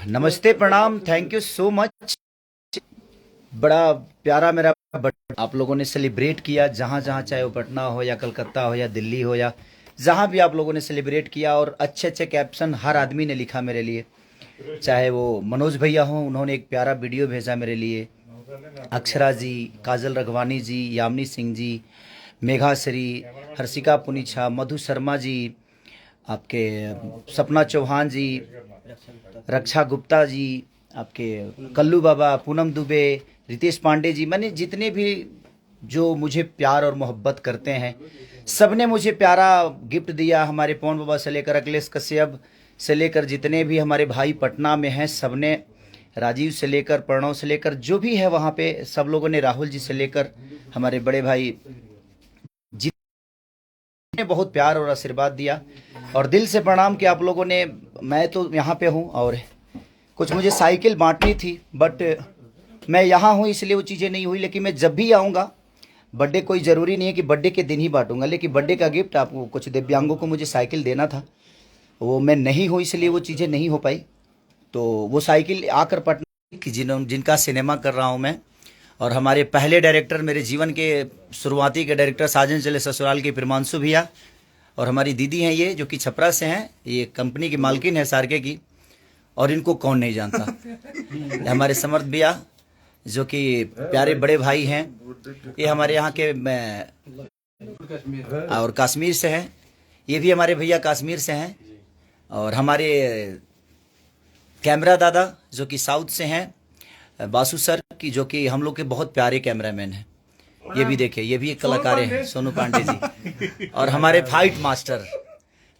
नमस्ते, प्रणाम, thank you so much. बड़ा प्यारा मेरा आप लोगों ने सेलिब्रेट किया, जहाँ जहाँ, चाहे वो पटना हो या कलकत्ता हो या दिल्ली हो या जहाँ भी आप लोगों ने सेलिब्रेट किया। और अच्छे अच्छे कैप्शन हर आदमी ने लिखा मेरे लिए, चाहे वो मनोज भैया हों, उन्होंने एक प्यारा वीडियो भेजा मेरे लिए, अक्षरा जी, काजल रघवानी जी, यामिनी सिंह जी, मेघाश्री, हर्षिका पुनीछा, मधु शर्मा जी, आपके सपना चौहान जी, रक्षा गुप्ता जी, आपके कल्लू बाबा, पूनम दुबे, रितेश पांडे जी, मैंने जितने भी जो मुझे प्यार और मोहब्बत करते हैं, सबने मुझे प्यारा गिफ्ट दिया। हमारे पवन बाबा से लेकर अखिलेश कश्यप से लेकर जितने भी हमारे भाई पटना में हैं, सबने, राजीव से लेकर प्रणव से लेकर जो भी है वहाँ पे, सब लोगों ने, राहुल जी से लेकर हमारे बड़े भाई ने बहुत प्यार और आशीर्वाद दिया। और दिल से प्रणाम कि आप लोगों ने, मैं तो यहाँ पे हूँ और कुछ मुझे साइकिल बांटनी थी, बट मैं यहाँ हूँ इसलिए वो चीज़ें नहीं हुई। लेकिन मैं जब भी आऊँगा, बर्थडे कोई ज़रूरी नहीं है कि बर्थडे के दिन ही बांटूंगा, लेकिन बर्थडे का गिफ्ट आपको, कुछ दिव्यांगों को मुझे साइकिल देना था, वो मैं नहीं हूँ इसलिए वो चीज़ें नहीं हो पाई। तो वो साइकिल आकर पटना की जिनका सिनेमा कर रहा हूँ मैं, और हमारे पहले डायरेक्टर, मेरे जीवन के शुरुआती के डायरेक्टर, साजन चले ससुराल के प्रिमांशु भैया, और हमारी दीदी हैं ये, जो कि छपरा से हैं, ये कंपनी की मालकिन है सारके की, और इनको कौन नहीं जानता। हमारे समर्थ भैया, जो कि प्यारे बड़े भाई हैं, ये हमारे यहाँ के और कश्मीर से हैं, ये भी हमारे भैया कश्मीर से हैं। और हमारे कैमरा दादा जो कि साउथ से हैं, बासु सर की, जो कि हम लोग के बहुत प्यारे कैमरामैन हैं। ये भी देखिए, ये भी एक कलाकार हैं, सोनू पांडे जी। और हमारे फाइट मास्टर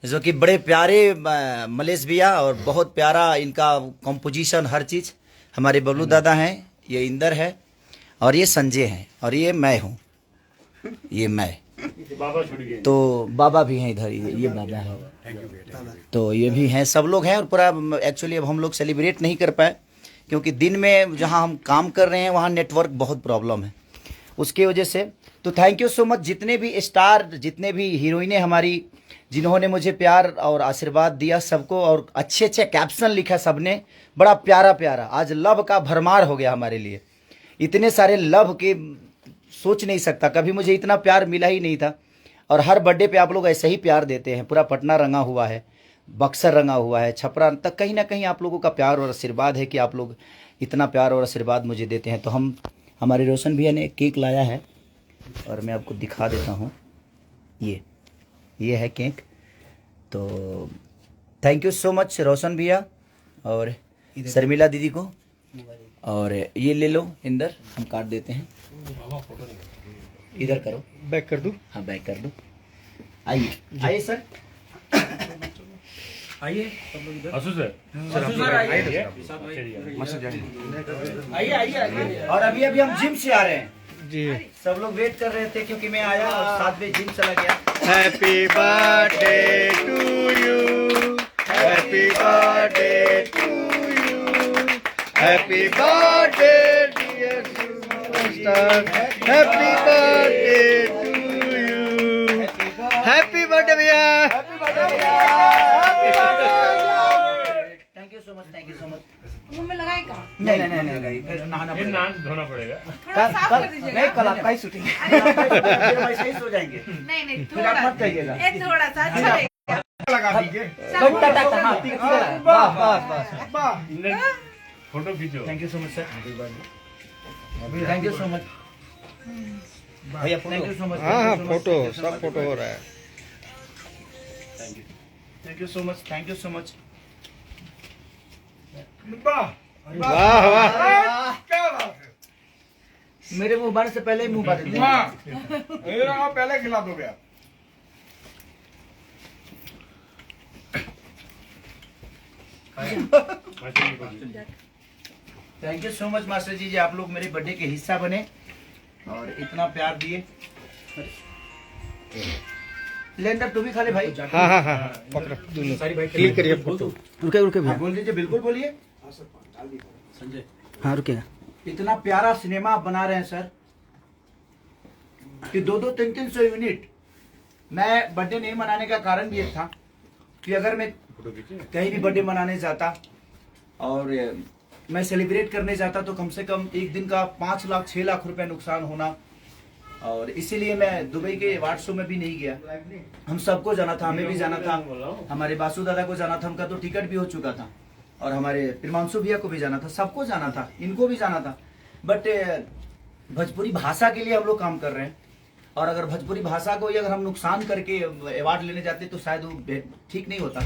जो कि बड़े प्यारे मलेश भैया, और बहुत प्यारा इनका कंपोजिशन, हर चीज़, हमारे बबलू दादा हैं, ये इंदर है, और ये संजय हैं, और ये मैं हूँ, ये मैं। तो बाबा भी हैं इधर, ये बाबा है, तो ये भी हैं, सब लोग हैं। और पूरा एक्चुअली अब हम लोग सेलिब्रेट नहीं कर पाए, क्योंकि दिन में जहाँ हम काम कर रहे हैं वहाँ नेटवर्क बहुत प्रॉब्लम है, उसकी वजह से। तो थैंक यू सो मच जितने भी स्टार, जितने भी हीरोइनें हमारी, जिन्होंने मुझे प्यार और आशीर्वाद दिया, सबको, और अच्छे अच्छे कैप्शन लिखा सबने, बड़ा प्यारा प्यारा। आज लव का भरमार हो गया हमारे लिए, इतने सारे लव के सोच नहीं सकता, कभी मुझे इतना प्यार मिला ही नहीं था। और हर बर्थडे पे आप लोग ऐसे ही प्यार देते हैं, पूरा पटना रंगा हुआ है, बक्सर रंगा हुआ है, छपरा तक, कहीं ना कहीं आप लोगों का प्यार और आशीर्वाद है कि आप लोग इतना प्यार और आशीर्वाद मुझे देते हैं। तो हमारे रोशन भैया ने केक लाया है, और मैं आपको दिखा देता हूँ, ये है केक। तो थैंक यू सो मच रोशन भैया और शर्मिला दीदी को। और ये ले लो इंदर, हम काट देते हैं, इधर करो, बैक कर दूं? हाँ बैक कर दो। आइए आइए सर, आइए आइए आइए। और अभी हम जिम से आ रहे हैं जी, सब लोग वेट कर रहे थे, क्योंकि मैं आया और साथ में जिम चला गया। Happy birthday to you, happy birthday to you, happy birthday dear superstar, happy birthday to you, happy birthday भैया, हैप्पी बर्थडे भैया, thank you so much, thank you so much. मुंह में लगाए का? नहीं नहीं नहीं नहीं, फिर नहाना पड़ेगा, धोना पड़ेगा। थोड़ा साफ कर दीजिएगा। नहीं, कल आपका ही शूटिंग है, वैसे ही सो जाएंगे, नहीं नहीं, फिर आप थोड़ा मत कहिएगा। थोड़ा सा अच्छा लगेगा। लगा दीजिए। बस फोटो खींचो। Thank you so much sir, thank you so much भैया, थैंक यू सो मच। हाँ हाँ, फोटो, सब फोटो हो रहा है। Thank you so much, thank you so much. वाह वाह, क्या बात है, मेरे मुंह बार से पहले ही मुंह बार दे वाह, पहले खिला दोगे आप। Thank you so much master ji, आप लोग मेरे बर्थडे के हिस्सा बने और इतना प्यार दिए। लेंडर तू भी खा ले भाई। हाँ हाँ हाँ, पकड़ो दोनों, क्लिक करिए फोटो। रुके रुके भैया, बोल दीजिए, बिल्कुल बोलिए संजय। हाँ रुके। इतना प्यारा सिनेमा आप बना रहे हैं सर, कि 200-300 यूनिट। मैं बर्थडे नहीं मनाने का कारण भी एक था कि अगर मैं कहीं भी बर्थडे मनाने जाता और मैं सेलिब्रेट करने जाता तो कम से कम एक दिन का 5 लाख 6 लाख रुपए नुकसान होना, और इसीलिए मैं दुबई के अवार्ड शो में भी नहीं गया। हम सबको जाना था, हमें भी जाना था, हमारे बासु दादा को जाना था, उनका तो टिकट भी हो चुका था, और हमारे प्रिमांशु भैया को भी जाना था, सबको जाना था, इनको भी जाना था। बट भोजपुरी भाषा के लिए हम लोग काम कर रहे हैं, और अगर भोजपुरी भाषा को ही अगर हम नुकसान करके अवार्ड लेने जाते तो शायद वो ठीक नहीं होता।